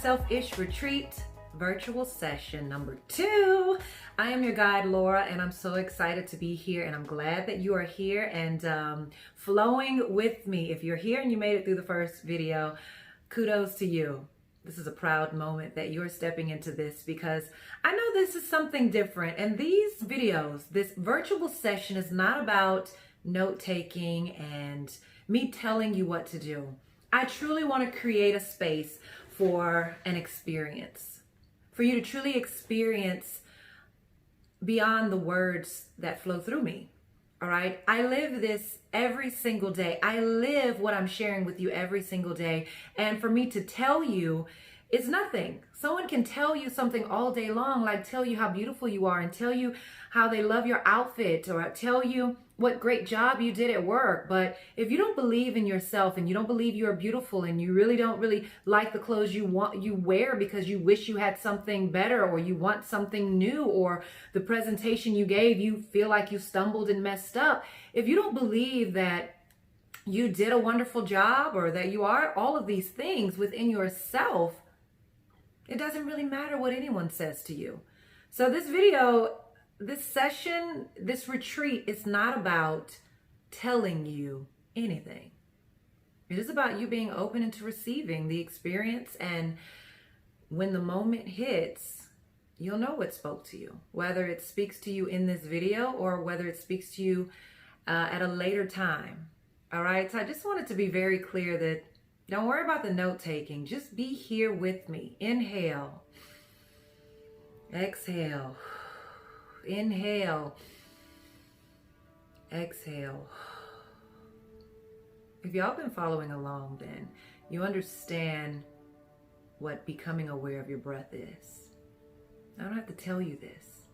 Self-Ish Retreat virtual session number 2. I am your guide, Lora, and I'm so excited to be here, and I'm glad that you are here and flowing with me. If you're here and you made it through the first video, kudos to you. This is a proud moment that you're stepping into this, because I know this is something different. And these videos, this virtual session, is not about note-taking and me telling you what to do. I truly want to create a space for an experience, for you to truly experience beyond the words that flow through me. All right. I live this every single day. I live what I'm sharing with you every single day. And for me to tell you is nothing. Someone can tell you something all day long, like tell you how beautiful you are and tell you how they love your outfit or tell you what great job you did at work. But if you don't believe in yourself and you don't believe you're beautiful and you really don't like the clothes you wear because you wish you had something better or you want something new, or the presentation you gave, you feel like you stumbled and messed up. If you don't believe that you did a wonderful job or that you are all of these things within yourself, it doesn't really matter what anyone says to you. So this video, this session, this retreat is not about telling you anything. It is about you being open into receiving the experience, and when the moment hits, you'll know what spoke to you, whether it speaks to you in this video or whether it speaks to you at a later time. All right, so I just wanted to be very clear that don't worry about the note-taking. Just be here with me. Inhale. Exhale. Inhale. Exhale. If y'all been following along, then you understand what becoming aware of your breath is. I don't have to tell you this.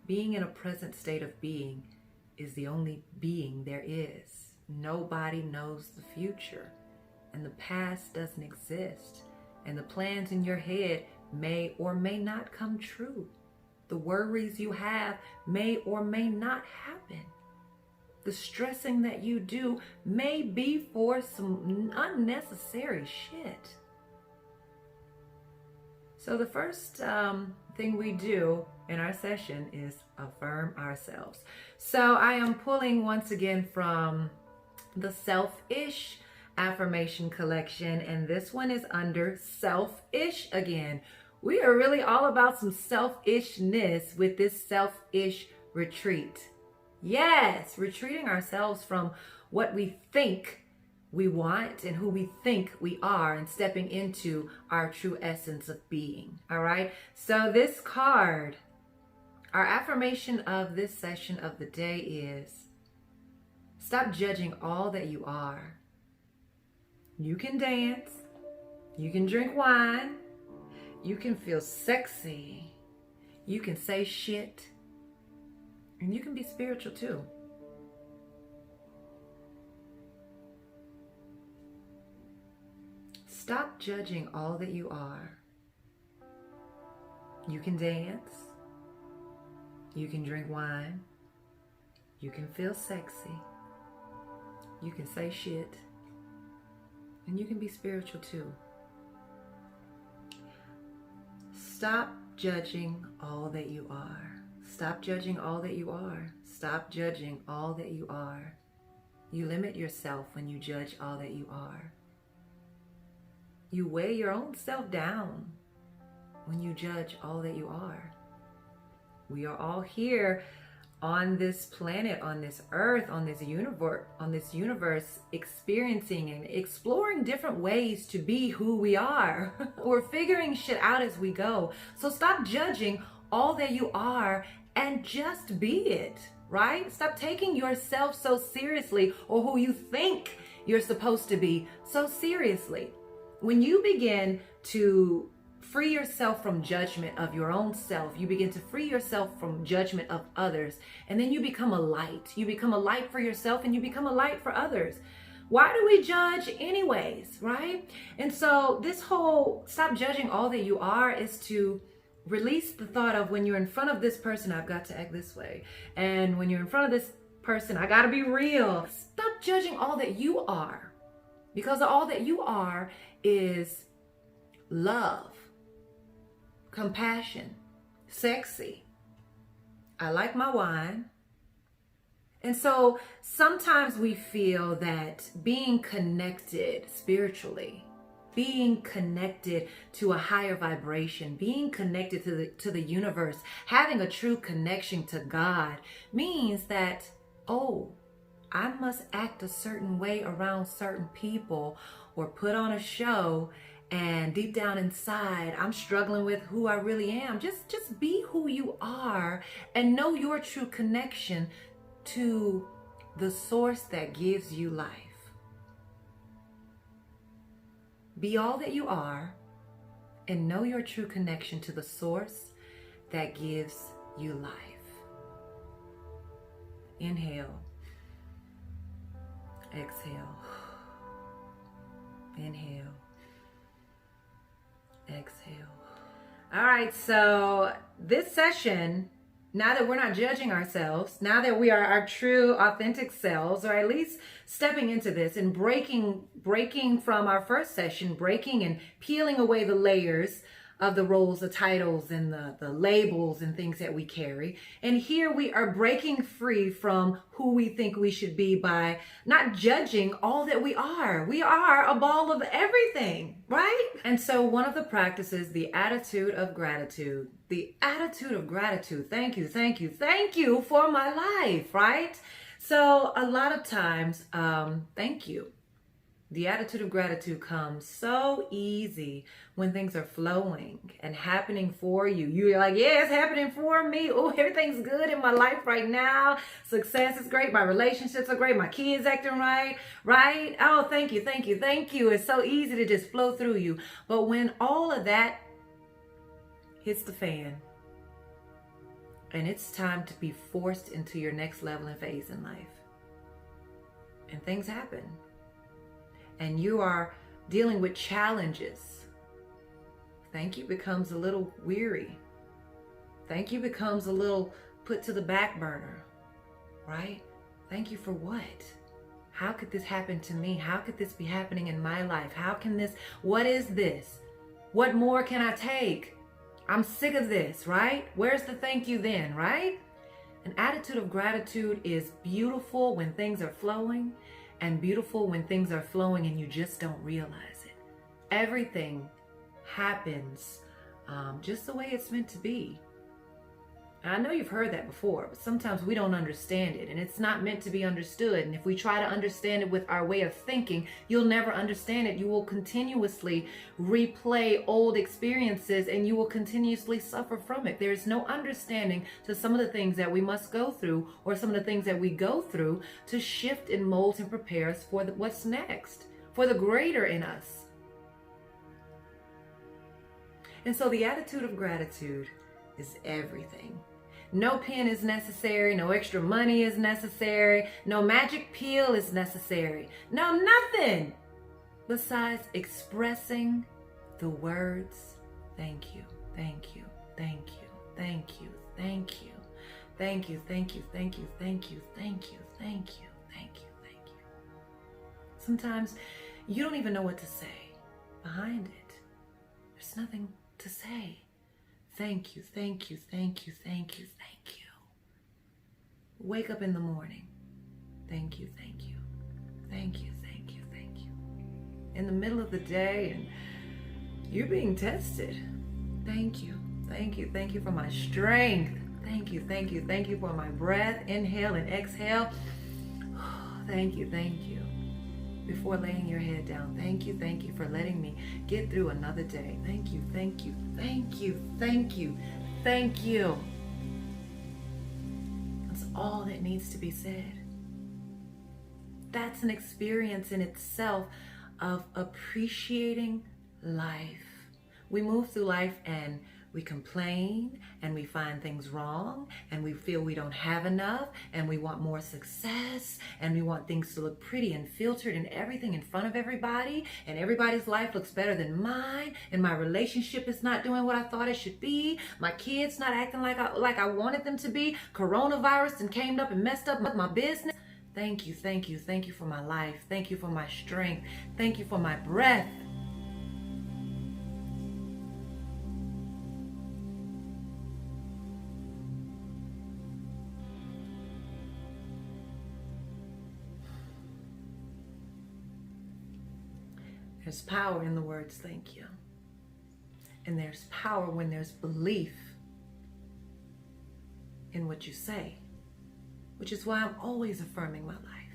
Being in a present state of being is the only being there is. Nobody knows the future. And the past doesn't exist, and the plans in your head may or may not come true. The worries you have may or may not happen. The stressing that you do may be for some unnecessary shit. So the first thing we do in our session is affirm ourselves. So I am pulling once again from the Self-Ish Affirmation collection, and this one is under Self-Ish again. We are really all about some selfishness with this Self-Ish retreat. Yes, retreating ourselves from what we think we want and who we think we are, and stepping into our true essence of being. All right, so this card, our affirmation of this session of the day is: stop judging all that you are. You can dance, you can drink wine, you can feel sexy, you can say shit, and you can be spiritual too. Stop judging all that you are. You can dance, you can drink wine, you can feel sexy, you can say shit, and you can be spiritual too. Stop judging all that you are. Stop judging all that you are. Stop judging all that you are. You limit yourself when you judge all that you are. You weigh your own self down when you judge all that you are. We are all here on this planet, on this earth, on this universe, experiencing and exploring different ways to be who we are. We're figuring shit out as we go. So stop judging all that you are and just be it, right? Stop taking yourself so seriously, or who you think you're supposed to be so seriously. When you begin to free yourself from judgment of your own self, you begin to free yourself from judgment of others, and then you become a light. You become a light for yourself, and you become a light for others. Why do we judge anyways, right? And so this whole stop judging all that you are is to release the thought of, when you're in front of this person, I've got to act this way. And when you're in front of this person, I got to be real. Stop judging all that you are, because all that you are is love, compassion, sexy. I like my wine. And so sometimes we feel that being connected spiritually, being connected to a higher vibration, being connected to the universe, having a true connection to God means that, oh, I must act a certain way around certain people or put on a show, and deep down inside I'm struggling with who I really am. Just be who you are and know your true connection to the source that gives you life. Be all that you are and know your true connection to the source that gives you life. Inhale. Exhale. Inhale. Exhale. All right, so this session, now that we're not judging ourselves, now that we are our true, authentic selves, or at least stepping into this and breaking from our first session, breaking and peeling away the layers of the roles, the titles, and the labels and things that we carry. And here we are breaking free from who we think we should be by not judging all that we are. We are a ball of everything, right? And so one of the practices, the attitude of gratitude. The attitude of gratitude. Thank you, thank you, thank you for my life, right? So a lot of times, thank you. The attitude of gratitude comes so easy when things are flowing and happening for you. You're like, yeah, it's happening for me. Oh, everything's good in my life right now. Success is great. My relationships are great. My kids acting right, right? Oh, thank you, thank you, thank you. It's so easy to just flow through you. But when all of that hits the fan and it's time to be forced into your next level and phase in life, and things happen, and you are dealing with challenges, thank you becomes a little weary. Thank you becomes a little put to the back burner, right? Thank you for what? How could this happen to me? How could this be happening in my life? How can this, what is this? What more can I take? I'm sick of this, right? Where's the thank you then, right? An attitude of gratitude is beautiful when things are flowing, and beautiful when things are flowing and you just don't realize it. Everything happens just the way it's meant to be. And I know you've heard that before, but sometimes we don't understand it, and it's not meant to be understood. And if we try to understand it with our way of thinking, you'll never understand it. You will continuously replay old experiences and you will continuously suffer from it. There is no understanding to some of the things that we must go through, or some of the things that we go through to shift and mold and prepare us for what's next, for the greater in us. And so the attitude of gratitude is everything. No pen is necessary. No extra money is necessary. No magic pill is necessary. No, nothing besides expressing the words, thank you, thank you, thank you, thank you, thank you, thank you, thank you, thank you, thank you, thank you, thank you, thank you, thank you. Sometimes you don't even know what to say behind it. There's nothing to say. Thank you, thank you, thank you, thank you, thank you. Wake up in the morning. Thank you, thank you, thank you, thank you, thank you. In the middle of the day and you're being tested. Thank you, thank you, thank you for my strength. Thank you, thank you, thank you for my breath. Inhale and exhale. Thank you, thank you. Before laying your head down, thank you for letting me get through another day. Thank you, thank you, thank you, thank you, thank you. That's all that needs to be said. That's an experience in itself of appreciating life. We move through life and we complain and we find things wrong and we feel we don't have enough and we want more success and we want things to look pretty and filtered and everything in front of everybody, and everybody's life looks better than mine, and my relationship is not doing what I thought it should be. My kids not acting like I wanted them to be. Coronavirus and came up and messed up my business. Thank you, thank you, thank you for my life. Thank you for my strength. Thank you for my breath. There's power in the words thank you. And there's power when there's belief in what you say, which is why I'm always affirming my life.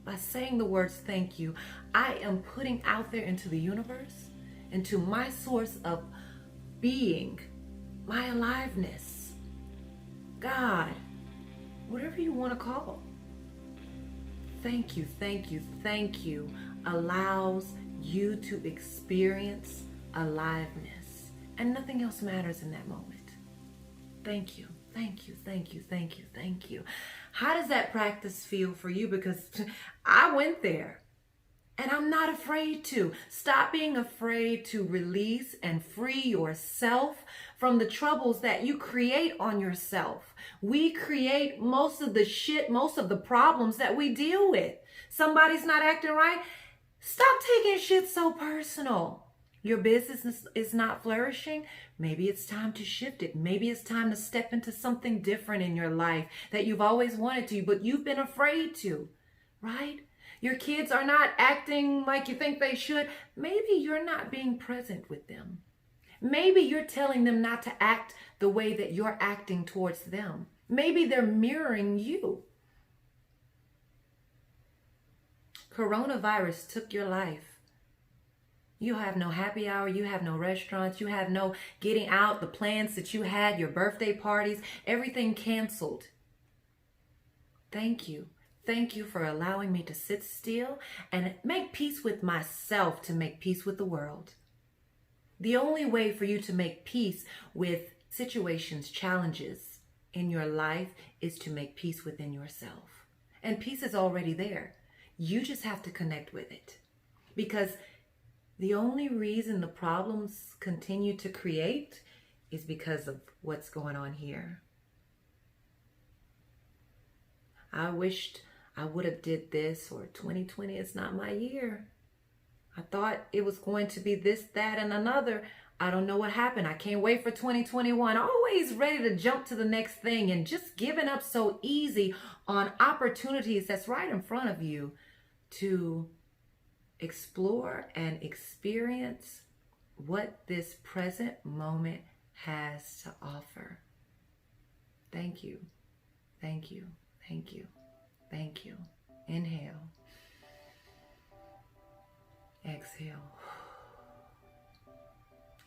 By saying the words thank you, I am putting out there into the universe, into my source of being, my aliveness, God, whatever you want to call. Thank you, thank you, thank you allows you to experience aliveness, and nothing else matters in that moment. Thank you, thank you, thank you, thank you, thank you. How does that practice feel for you? Because I went there, and I'm not afraid to. Stop being afraid to release and free yourself from the troubles that you create on yourself. We create most of the shit, most of the problems that we deal with. Somebody's not acting right. Stop taking shit so personal. Your business is not flourishing. Maybe it's time to shift it. Maybe it's time to step into something different in your life that you've always wanted to, but you've been afraid to, right? Your kids are not acting like you think they should. Maybe you're not being present with them. Maybe you're telling them not to act the way that you're acting towards them. Maybe they're mirroring you. Coronavirus took your life. You have no happy hour, you have no restaurants, you have no getting out, the plans that you had, your birthday parties, everything canceled. Thank you. Thank you for allowing me to sit still and make peace with myself to make peace with the world. The only way for you to make peace with situations, challenges in your life is to make peace within yourself. And peace is already there. You just have to connect with it. Because the only reason the problems continue to create is because of what's going on here. I wished I would have did this, or 2020 is not my year. I thought it was going to be this, that, and another. I don't know what happened. I can't wait for 2021. Always ready to jump to the next thing and just giving up so easy on opportunities that's right in front of you to explore and experience what this present moment has to offer. Thank you. Thank you. Thank you. Thank you. Inhale. Exhale.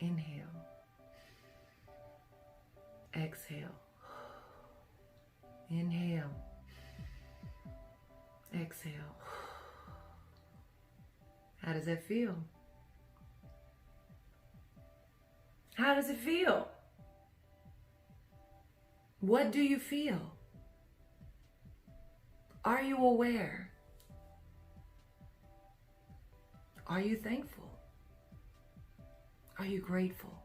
Inhale. Exhale. Inhale. Exhale. How does that feel? How does it feel? What do you feel? Are you aware? Are you thankful? Are you grateful?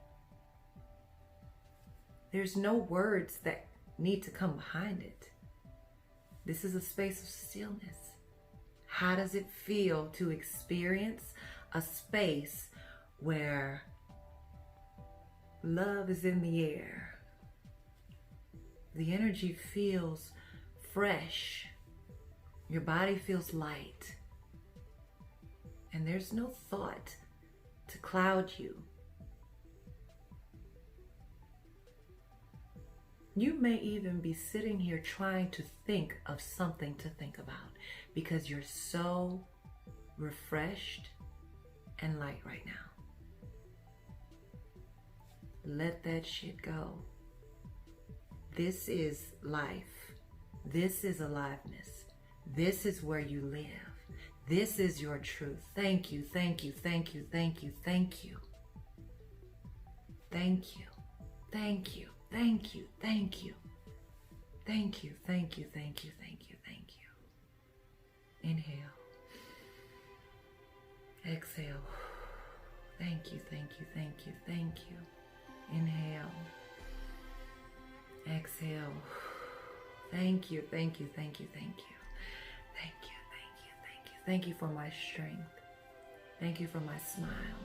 There's no words that need to come behind it. This is a space of stillness. How does it feel to experience a space where love is in the air? The energy feels fresh. Your body feels light. And there's no thought to cloud you. You may even be sitting here trying to think of something to think about because you're so refreshed and light right now. Let that shit go. This is life. This is aliveness. This is where you live. This is your truth. Thank you, thank you, thank you, thank you, thank you. Thank you, thank you, thank you, thank you. Thank you, thank you, thank you, thank you, thank you. Inhale. Exhale. Thank you, thank you, thank you, thank you. Inhale. Exhale. Thank you, thank you, thank you, thank you. Thank you, thank you, thank you. Thank you for my strength. Thank you for my smile.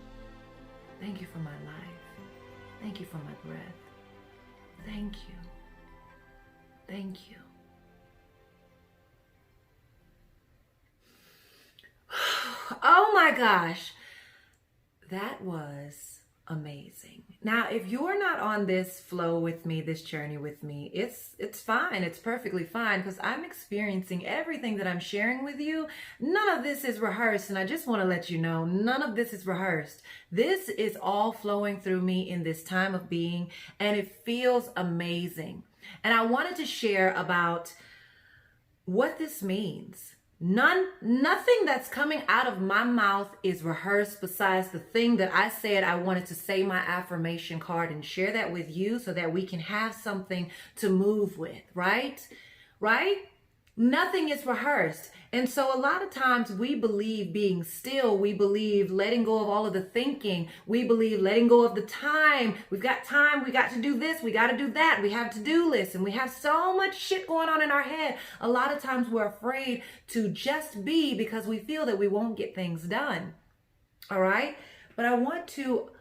Thank you for my life. Thank you for my breath. Thank you. Thank you. Oh my gosh, that was amazing. Now, if you're not on this flow with me, this journey with me, it's fine. It's perfectly fine because I'm experiencing everything that I'm sharing with you. None of this is rehearsed, and I just want to let you know, none of this is rehearsed. This is all flowing through me in this time of being, and it feels amazing. And I wanted to share about what this means. Nothing that's coming out of my mouth is rehearsed besides the thing that I said I wanted to say my affirmation card and share that with you so that we can have something to move with, right? Right? Nothing is rehearsed. And so a lot of times we believe being still, we believe letting go of all of the thinking, we believe letting go of the time. We've got time, we got to do this, we got to do that, we have to-do lists, and we have so much shit going on in our head. A lot of times we're afraid to just be because we feel that we won't get things done. All right? But I want to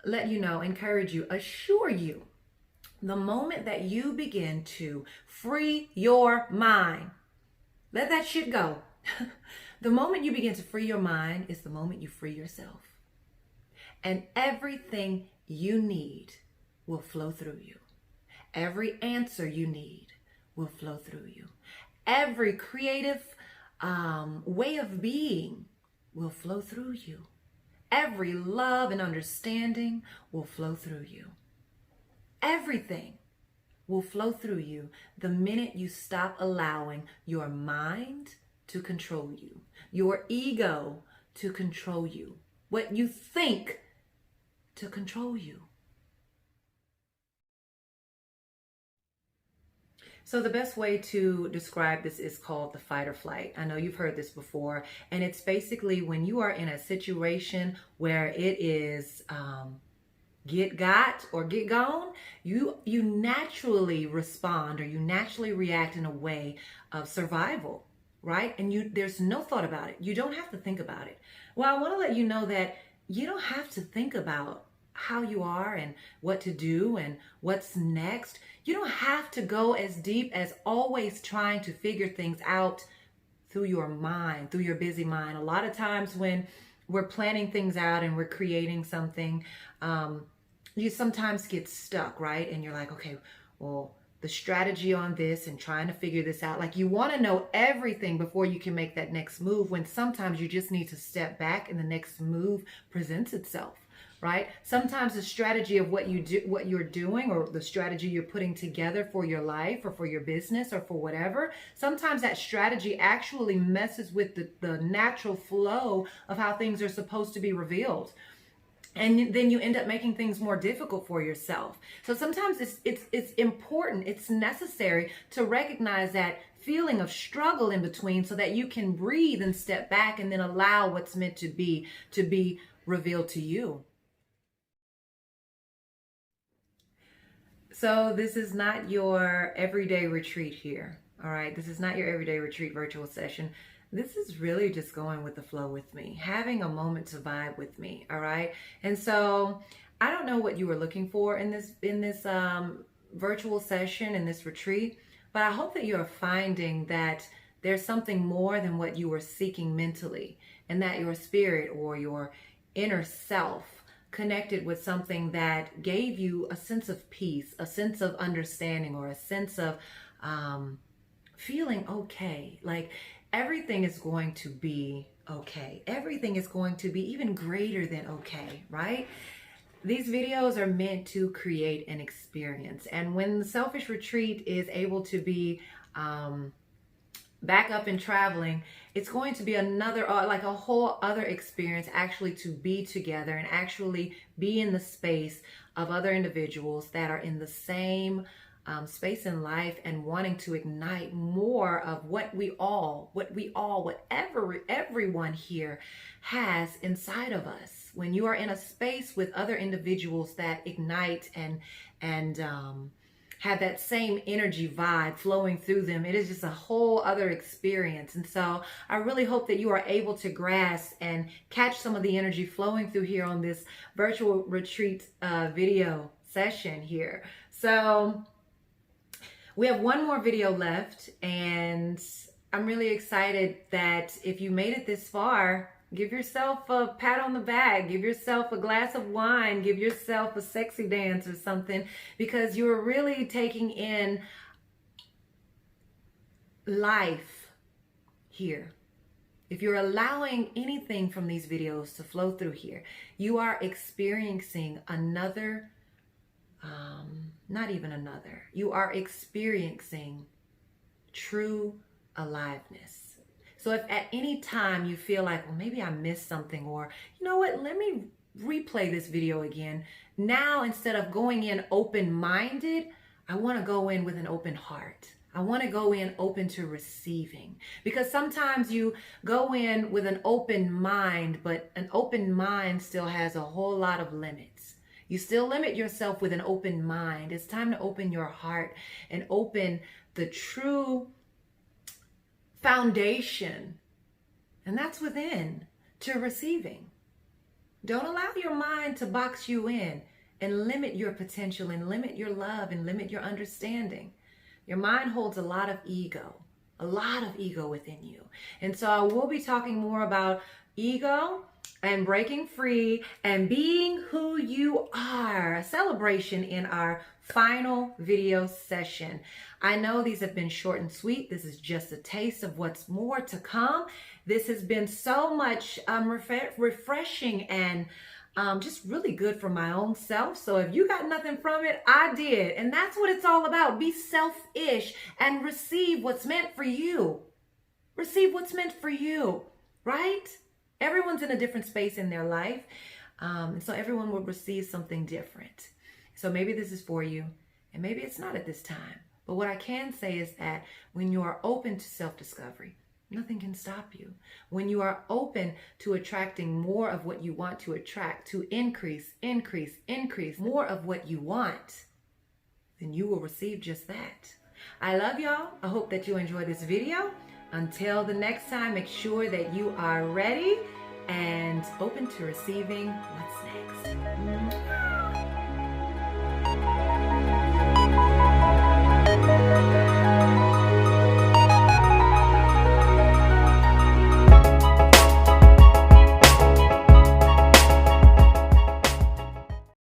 let you know, encourage you, assure you, the moment that you begin to free your mind, let that shit go. The moment you begin to free your mind is the moment you free yourself. And everything you need will flow through you. Every answer you need will flow through you. Every creative way of being will flow through you. Every love and understanding will flow through you. Everything will flow through you the minute you stop allowing your mind to control you, your ego to control you, what you think to control you. So the best way to describe this is called the fight or flight. I know you've heard this before, and it's basically when you are in a situation where it is get got or get gone, you naturally respond, or you naturally react in a way of survival, right? And there's no thought about it. You don't have to think about it. Well, I want to let you know that you don't have to think about how you are and what to do and what's next. You don't have to go as deep as always trying to figure things out through your mind, through your busy mind. A lot of times when we're planning things out and we're creating something, you sometimes get stuck, right? And you're like, okay, well, the strategy on this and trying to figure this out. Like you want to know everything before you can make that next move, when sometimes you just need to step back and the next move presents itself, right? Sometimes the strategy of what you're doing, or the strategy you're putting together for your life or for your business or for whatever, sometimes that strategy actually messes with the natural flow of how things are supposed to be revealed. And then you end up making things more difficult for yourself. So sometimes it's important, it's necessary to recognize that feeling of struggle in between so that you can breathe and step back and then allow what's meant to be revealed to you. So this is not your everyday retreat here, all right? This is not your everyday retreat virtual session. This is really just going with the flow with me, having a moment to vibe with me, all right? And so I don't know what you were looking for in this virtual session, in this retreat, but I hope that you're finding that there's something more than what you were seeking mentally, and that your spirit or your inner self connected with something that gave you a sense of peace, a sense of understanding, or a sense of feeling okay. Like everything is going to be okay. Everything is going to be even greater than okay, right? These videos are meant to create an experience. And when the Selfish Retreat is able to be back up and traveling, it's going to be another, like a whole other experience actually to be together and actually be in the space of other individuals that are in the same space in life and wanting to ignite more of what everyone here has inside of us. When you are in a space with other individuals that ignite and have that same energy vibe flowing through them, it is just a whole other experience. And so I really hope that you are able to grasp and catch some of the energy flowing through here on this virtual retreat video session here. So we have one more video left, and I'm really excited that if you made it this far, Give yourself a pat on the back. Give yourself a glass of wine. Give yourself a sexy dance or something, because you're really taking in life here. If you're allowing anything from these videos to flow through here, you are experiencing another, not even another, you are experiencing true aliveness. So if at any time you feel like, well, maybe I missed something, or you know what, let me replay this video again. Now, instead of going in open-minded, I want to go in with an open heart. I want to go in open to receiving, because sometimes you go in with an open mind, but an open mind still has a whole lot of limits. You still limit yourself with an open mind. It's time to open your heart and open the true foundation, and that's within, to receiving. Don't allow your mind to box you in and limit your potential and limit your love and limit your understanding. Your mind holds a lot of ego within you. And so I will be talking more about ego and breaking free and being who you are, a celebration in our final video session. I know these have been short and sweet. This is just a taste of what's more to come. This has been so much refreshing and just really good for my own self. So if you got nothing from it, I did. And that's what it's all about. Be selfish and receive what's meant for you. Receive what's meant for you, right? Everyone's in a different space in their life. So everyone will receive something different. So maybe this is for you, and maybe it's not at this time. But what I can say is that when you are open to self-discovery, nothing can stop you. When you are open to attracting more of what you want to attract, to increase more of what you want, then you will receive just that. I love y'all. I hope that you enjoyed this video. Until the next time, make sure that you are ready and open to receiving what's next.